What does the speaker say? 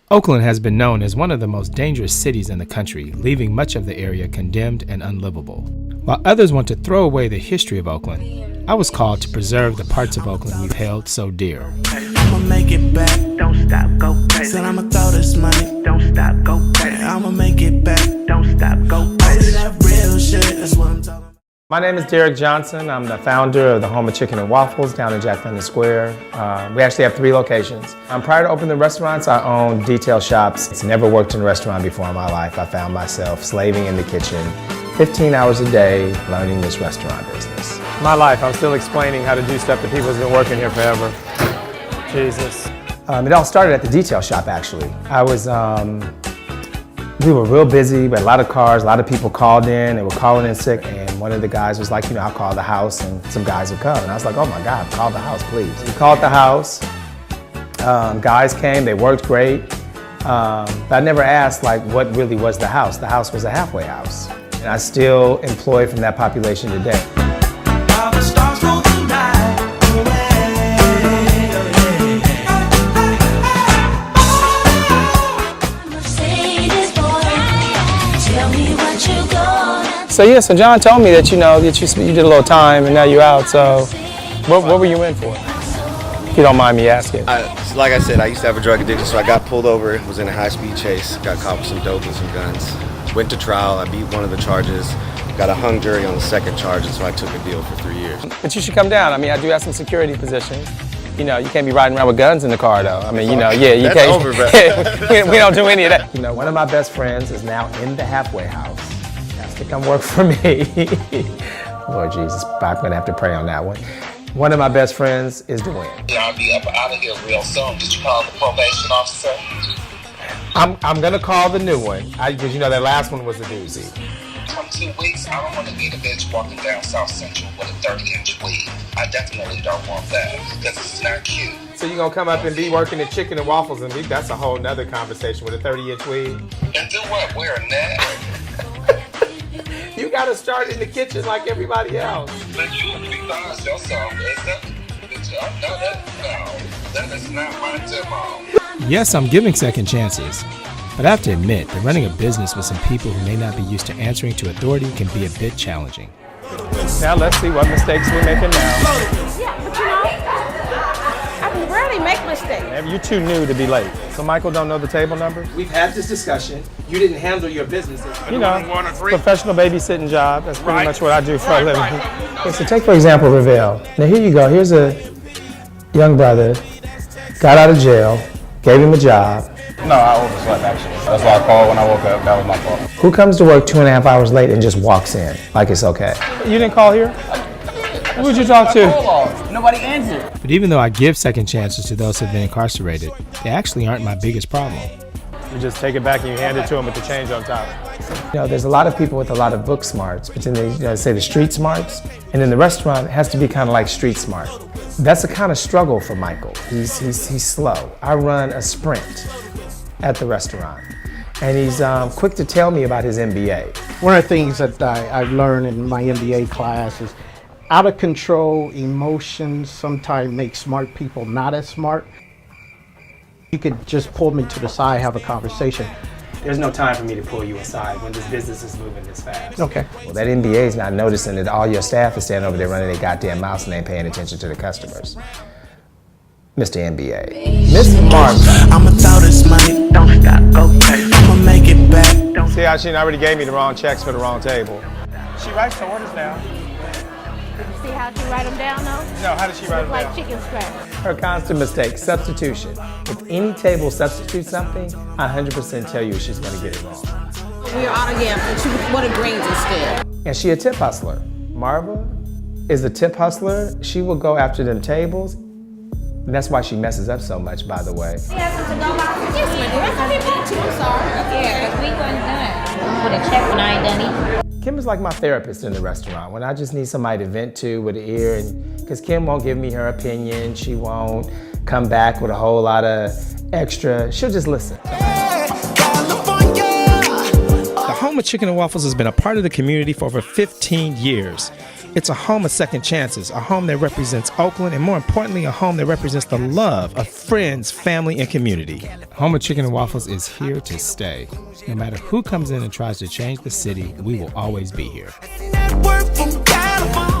Oakland has been known as one of the most dangerous cities in the country, leaving much of the area condemned and unlivable. While others want to throw away the history of Oakland, I was called to preserve the parts of Oakland we've held so dear. I'ma make it back, don't stop, go crazy. Said I'ma throw this money, don't stop, go crazy. I'ma make it back, don't stop, go crazy. That real shit, that's what I'm talking about. My name is Derek Johnson. I'm the founder of the Home of Chicken and Waffles down in Jack London Square. We actually have 3 locations. Prior to opening the restaurants, I owned detail shops. It's never worked in a restaurant before in my life. I found myself slaving in the kitchen 15 hours a day learning this restaurant business. My life, I'm still explaining how to do stuff that people have been working here forever. Jesus. It all started at the detail shop, actually. We were real busy, we had a lot of cars, a lot of people called in, they were calling in sick, and one of the guys was like, I'll call the house and some guys will come. And I was like, oh my God, call the house, please. We called the house, guys came, they worked great, but I never asked what really was the house. The house was a halfway house. And I still employ from that population today. So John told me that you did a little time and now you're out. So what were you in for? If you don't mind me asking. Like I said, I used to have a drug addiction, so I got pulled over, was in a high-speed chase, got caught with some dope and some guns. Went to trial, I beat one of the charges, got a hung jury on the second charge, and so I took a deal for 3 years. But you should come down. I do have some security positions. You can't be riding around with guns in the car though. You That's can't. Over, bro. we don't do any of that. One of my best friends is now in the halfway house. To come work for me. Lord Jesus, I'm gonna have to pray on that one. One of my best friends is Dwayne. I'll be up out of here real soon. Did you call the probation officer? I'm gonna call the new one, because that last one was a doozy. Come 2 weeks, I don't want to be the bitch walking down South Central with a 30-inch weed. I definitely don't want that, because it's not cute. So you're gonna come up and be working at Chicken and Waffles, and that's a whole nother conversation with a 30-inch weed? And do what? Wear a net? You gotta start in the kitchen like everybody else. But you would be nice yourself, is that? No, that is not my demo. Yes, I'm giving second chances, but I have to admit that running a business with some people who may not be used to answering to authority can be a bit challenging. Now let's see what mistakes we're making now. Yeah, but I can rarely make mistakes. You're too new to be late. So Michael don't know the table numbers? We've had this discussion. You didn't handle your business. Professional babysitting job. That's pretty much what I do for a living. Okay, so take, for example, Ravel. Now here you go. Here's a young brother, got out of jail, gave him a job. No, I overslept actually. That's why I called when I woke up. That was my fault. Who comes to work 2.5 hours late and just walks in like it's okay? You didn't call here? Who would you talk to? Nobody answered. But even though I give second chances to those who have been incarcerated, they actually aren't my biggest problem. You just take it back and you hand it to them with the change on top. There's a lot of people with a lot of book smarts, but then they say the street smarts, and in the restaurant it has to be kind of like street smart. That's a kind of struggle for Michael. He's slow. I run a sprint at the restaurant, and he's quick to tell me about his MBA. One of the things that I've learned in my MBA class is out of control emotions sometimes make smart people not as smart. You could just pull me to the side, have a conversation. There's no time for me to pull you aside when this business is moving this fast. Okay. Well, that MBA is not noticing that all your staff is standing over there running their goddamn mouths and ain't paying attention to the customers. Mr. MBA. Miss Martha. I'ma throw this money, don't stop, go crazy. I'ma make it back. See how she already gave me the wrong checks for the wrong table. She writes the orders down. See how she write them down though? No, how does she write them Like down? chicken scratch. Her constant mistake, substitution. If any table substitutes something, I 100% tell you she's gonna get it wrong. We are out of yams, and she wanted greens instead. And she a tip hustler. Marva is a tip hustler. She will go after them tables. And that's why she messes up so much, by the way. Yes, ma'am. I'm sorry. Yeah, because we wasn't done. I'm gonna check when I ain't done either. Kim is like my therapist in the restaurant. When I just need somebody to vent to with an ear, and because Kim won't give me her opinion, she won't come back with a whole lot of extra. She'll just listen. California, The home of Chicken and Waffles has been a part of the community for over 15 years. It's a home of second chances, a home that represents Oakland, and more importantly, a home that represents the love of friends, family, and community. Home of Chicken and Waffles is here to stay. No matter who comes in and tries to change the city, we will always be here. Work from California.